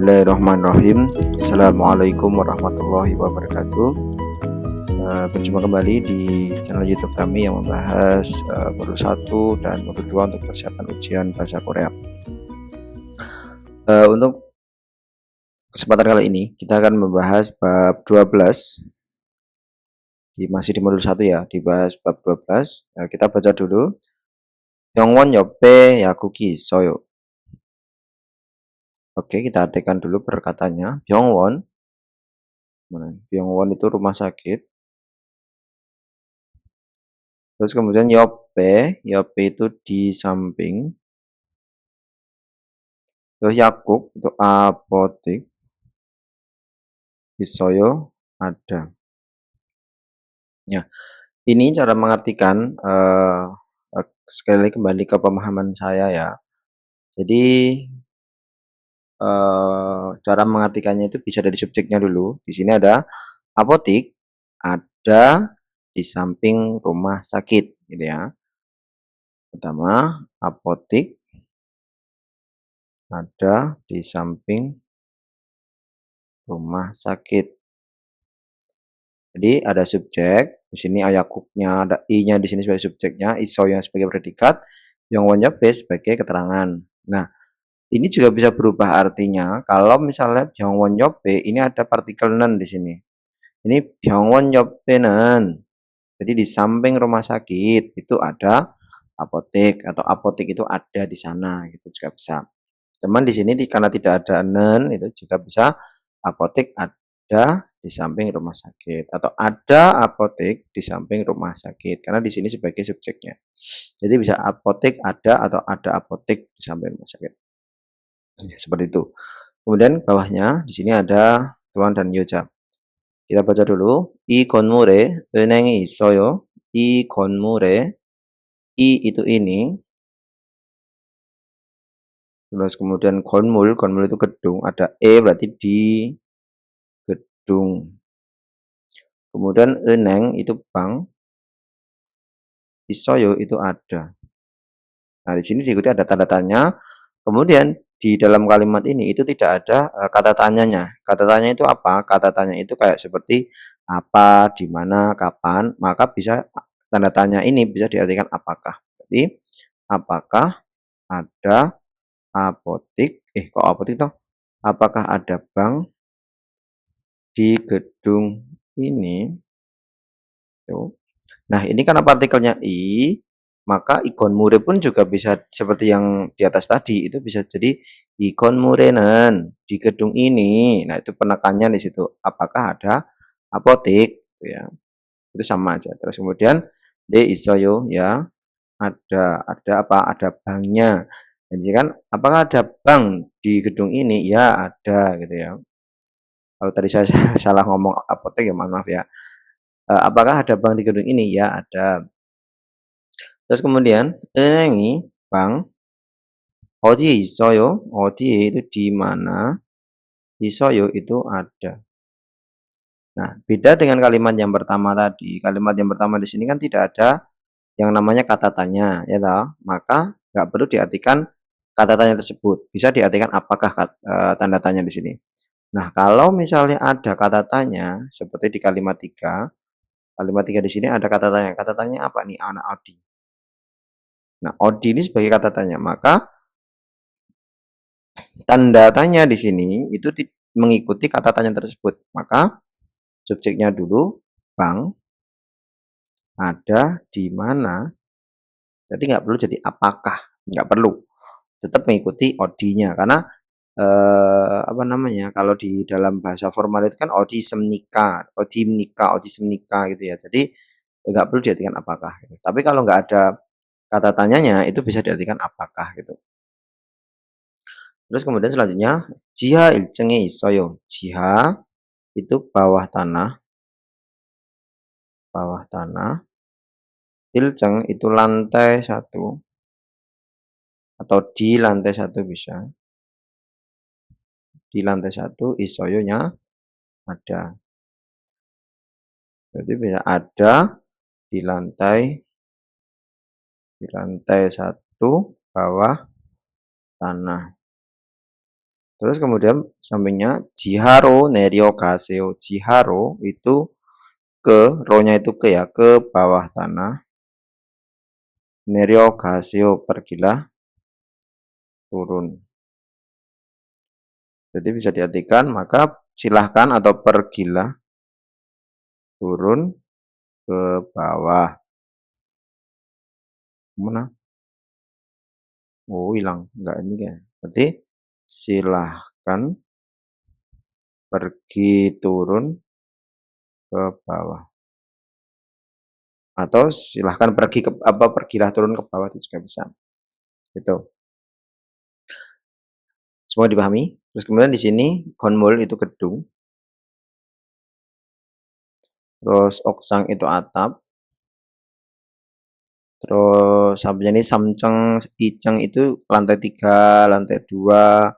Bismillahirrahmanirrahim. Assalamualaikum warahmatullahi wabarakatuh. Berjumpa kembali di channel YouTube kami yang membahas modul 1 dan modul 2 untuk persiapan ujian bahasa Korea. Untuk kesempatan kali ini kita akan membahas bab 12. Masih di modul 1 ya, dibahas bab 12. Kita baca dulu. 병원 옆에 약국이 있어요. Oke, kita artikan dulu perkataannya. 병원. 병원 itu rumah sakit. Terus kemudian 옆에 itu di samping. Terus 약국 itu apotek. 있어요 ada. Ya, ini cara mengartikan sekali lagi kembali ke pemahaman saya ya. Jadi cara mengartikannya itu bisa dari subjeknya dulu. Di sini ada apotek, ada di samping rumah sakit, gitu ya. Pertama, apotek ada di samping rumah sakit. Jadi ada subjek, di sini ayakuknya, ada i-nya di sini sebagai subjeknya, isoyo sebagai predikat, yongwonnya b sebagai keterangan. Nah, ini juga bisa berubah artinya kalau misalnya 병원 옆에 ini ada partikel nen di sini. Ini 병원 옆에는, jadi di samping rumah sakit itu ada apotek atau apotek itu ada di sana, gitu juga bisa. Cuman di sini karena tidak ada nen itu juga bisa apotek ada di samping rumah sakit atau ada apotek di samping rumah sakit karena di sini sebagai subjeknya. Jadi bisa apotek ada atau ada apotek di samping rumah sakit. Seperti itu. Kemudian bawahnya di sini ada tuan dan yoja. Kita baca dulu. 이 건물에 은행이 있어요. 이 건물에 이 itu ini. Terus kemudian konmul itu gedung, ada berarti di gedung. Kemudian eneng itu bank, isoyo itu ada. Nah, di sini diikuti ada tanda tanya. Kemudian di dalam kalimat ini itu tidak ada kata tanyanya. Kata tanya itu apa? Kata tanya itu kayak seperti apa, di mana, kapan. Maka bisa tanda tanya ini bisa diartikan apakah. Jadi apakah ada apotek? Kok apotek toh? Apakah ada bank di gedung ini? Tuh. Nah, ini karena partikelnya i, maka ikon mure pun juga bisa seperti yang di atas tadi, itu bisa jadi ikon murenen di gedung ini. Nah, itu penekannya di situ. Apakah ada apotek? Gitu ya. Itu sama aja. Terus kemudian de isoyo ya, ada apa? Ada banknya. Jadi kan, apakah ada bank di gedung ini? Ya, ada gitu ya. Kalau tadi saya salah ngomong apotek ya maaf ya. Apakah ada bank di gedung ini? Ya, ada. Terus kemudian 은행이 bank 어디에 있어요? 어디에 itu di mana? 있어요 itu ada. Nah, beda dengan kalimat yang pertama tadi. Kalimat yang pertama di sini kan tidak ada yang namanya kata tanya, ya toh? Maka nggak perlu diartikan kata tanya tersebut. Bisa diartikan apakah tanda tanya di sini. Nah, kalau misalnya ada kata tanya seperti di kalimat 3, kalimat 3 di sini ada kata tanya. Kata tanya apa nih? Anak Odi. Nah, Odi ini sebagai kata tanya, maka tanda tanya di sini itu mengikuti kata tanya tersebut. Maka subjeknya dulu bank ada di mana. Jadi nggak perlu jadi apakah, nggak perlu. Tetap mengikuti odinya karena apa namanya? Kalau di dalam bahasa formal itu kan odi semnika, odi semnika gitu ya. Jadi nggak perlu diartikan apakah. Gitu. Tapi kalau nggak ada kata tanyanya itu bisa diartikan apakah gitu. Terus kemudian selanjutnya jiha 일층에 있어요. Jiha itu bawah tanah. Bawah tanah. 일층 itu lantai 1 atau di lantai 1 bisa. Di lantai 1 있어요nya ada. Berarti bisa ada di lantai 1 bawah tanah. Terus kemudian sampingnya Jiharo Neryogaseo. Jiharo itu ke, ro-nya itu ke ya, ke bawah tanah. Neryogaseo pergilah turun. Jadi bisa diartikan maka silahkan atau pergilah turun ke bawah. Mana? Oh, hilang. Enggak ini ya. Berarti silahkan pergi turun ke bawah. Atau silahkan pergi ke apa pergilah turun ke bawah itu juga bisa. Gitu. Semua dipahami? Terus kemudian di sini gonmul itu gedung. Terus oksang itu atap. Terus sampingnya ini samceng, iceng itu lantai 3, lantai 2,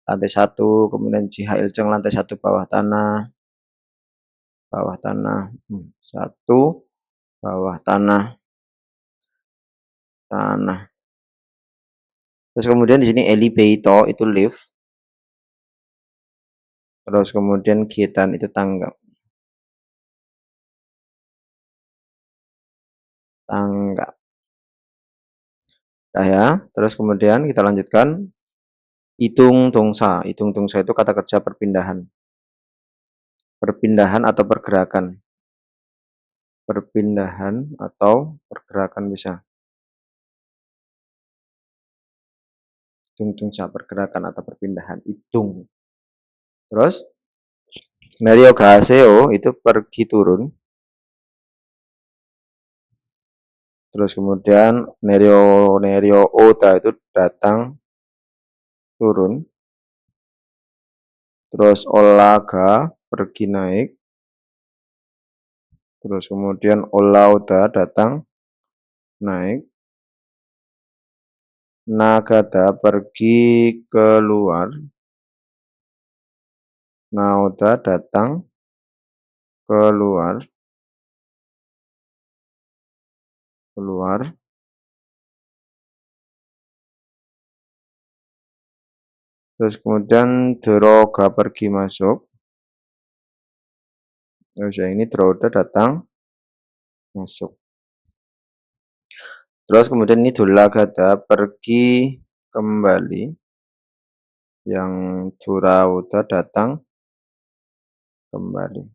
lantai 1, kemudian Ilceng lantai 1 bawah tanah. Bawah tanah. 1 bawah tanah. Tanah. Terus kemudian di sini elevator itu lift. Terus kemudian Gitan itu tangga. Tangga. Nah ya, terus kemudian kita lanjutkan hitung tungsa. Hitung tungsa itu kata kerja perpindahan. Perpindahan atau pergerakan. Perpindahan atau pergerakan bisa. Hitung tungsa pergerakan atau perpindahan. Hitung. Terus Neryogaseo itu pergi turun. Terus kemudian Neryo Oda itu datang turun. Terus Olaga pergi naik. Terus kemudian Olauda datang naik. Nagata pergi keluar. Naoda datang keluar. Keluar. Terus kemudian Droga pergi masuk. Terus yang ini Droga datang masuk. Terus kemudian ini Dolagada pergi kembali. Yang Durauda datang kembali.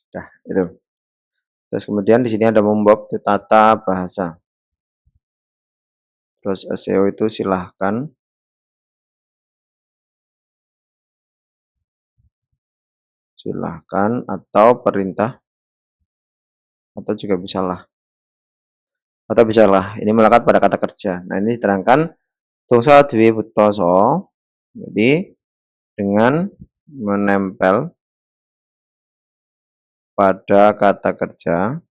Dah, itu. Terus kemudian di sini ada membob tata bahasa. Terus SEO itu silahkan. Silahkan atau perintah. Atau juga bisalah. Atau bisalah. Ini melekat pada kata kerja. Nah, ini diterangkan dosa dwi butoso. Jadi dengan menempel pada kata kerja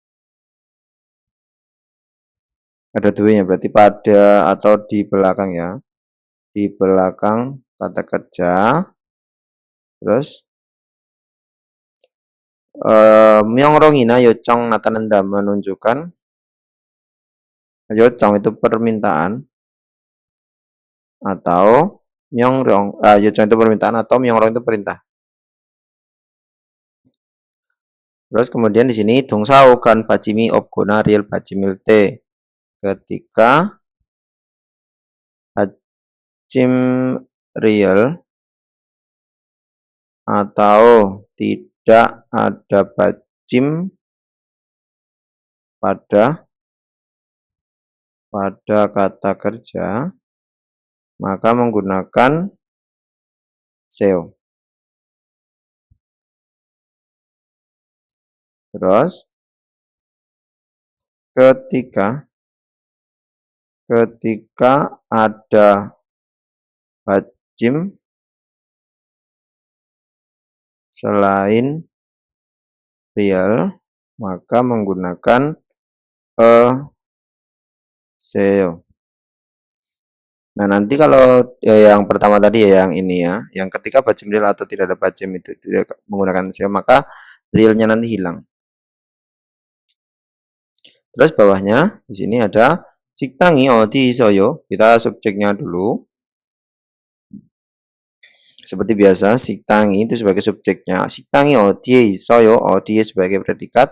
ada duanya berarti pada atau di belakang ya, di belakang kata kerja. Terus myongrongina yocong natananda menunjukkan yocong itu permintaan atau myongrong yocong itu permintaan atau myongrong itu perintah. Terus kemudian di sini dongsao kan bajimi obgona real bajimil te. Ketika bajim real atau tidak ada bajim pada kata kerja, maka menggunakan seo. Terus ketika ada bajim selain real, maka menggunakan seo. Nah, nanti kalau yang pertama tadi ya, yang ini ya, yang ketika bajim real atau tidak ada bajim itu tidak menggunakan seo, maka realnya nanti hilang. Terus bawahnya di sini ada siktangi odi soyo. Kita subjeknya dulu. Seperti biasa, 식당이 itu sebagai subjeknya. 식당이 어디에 있어요? 어디에 sebagai predikat,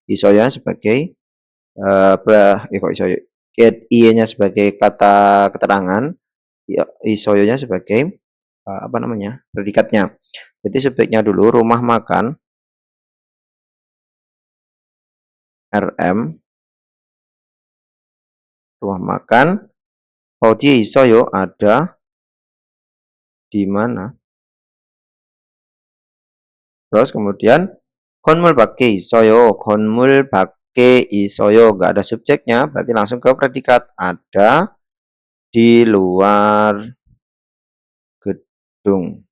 있어요nya sebagai kok isoyo? IE-nya sebagai kata keterangan, isoyonya sebagai apa namanya? Predikatnya. Jadi subjeknya dulu rumah makan RM, rumah makan. 어디에 있어요? ada di mana? Terus kemudian konmul 밖에 있어요. konmul 밖에 있어요. Nggak ada subjeknya, berarti langsung ke predikat. Ada di luar gedung.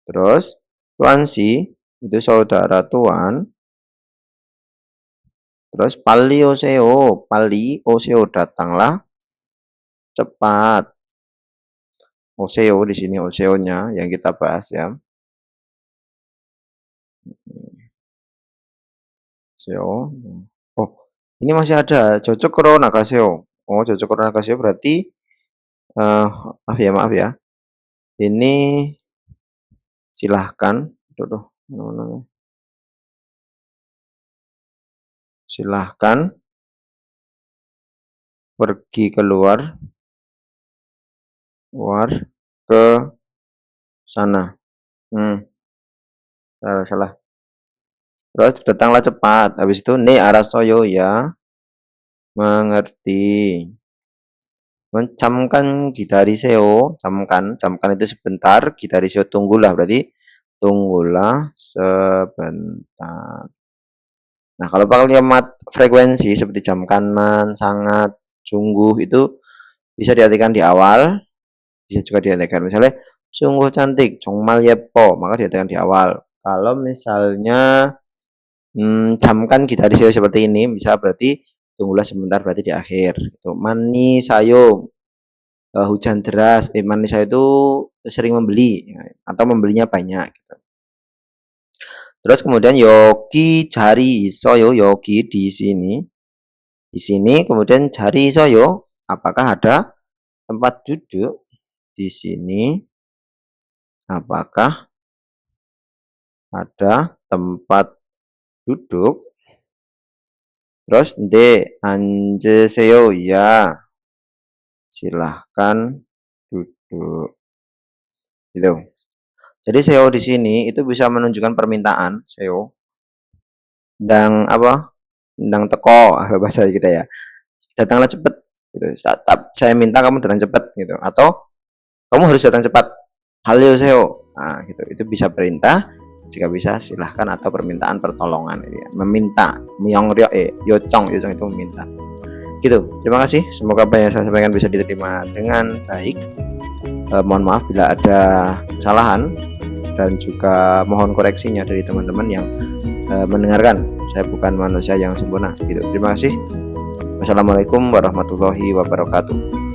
Terus tuan si itu saudara tuan. Terus pali oseo datanglah cepat. Oseo di sini oseonya yang kita bahas ya. Seo. Oh, ini masih ada cocok corona kaseo. Oh, cocok corona kaseo berarti maaf ya. Ini silahkan. Silahkan pergi keluar ke sana. Salah. Terus datanglah cepat. Habis itu ne arasoyo ya. Mengerti. Jamkan gidariseo. Jamkan itu sebentar. Gidariseo tunggulah. Berarti tunggulah sebentar. Nah, kalau kalimat frekuensi seperti jamkanman, sangat, sungguh itu bisa diartikan di awal, bisa juga diartikan misalnya sungguh cantik, 정말 예뻐, maka diartikan di awal. Kalau misalnya jamkan gidariseo seperti ini, bisa berarti tunggulah sebentar berarti di akhir. Itu mani sayo, hujan deras, mani sayo itu sering membeli atau membelinya banyak. Gitu. Terus kemudian yogi jari isoyo, yogi di sini. Di sini kemudian jari isoyo, apakah ada tempat duduk di sini? Apakah ada tempat duduk? Terus de 앉으세요 ya. Silahkan duduk. Gitu. Jadi seo di sini itu bisa menunjukkan permintaan, seo. Dan apa? Ndang teko bahasa kita ya. Datanglah cepat gitu. Saya minta kamu datang cepat gitu. Atau kamu harus datang cepat. Halio seo. Nah, gitu. Itu bisa perintah. Jika bisa silahkan atau permintaan pertolongan gitu ya. Meminta. Myongryo yocong itu meminta. Gitu. Terima kasih. Semoga apa yang saya sampaikan bisa diterima dengan baik. Mohon maaf bila ada kesalahan dan juga mohon koreksinya dari teman-teman yang mendengarkan. Saya bukan manusia yang sempurna gitu. Terima kasih. Wassalamualaikum warahmatullahi wabarakatuh.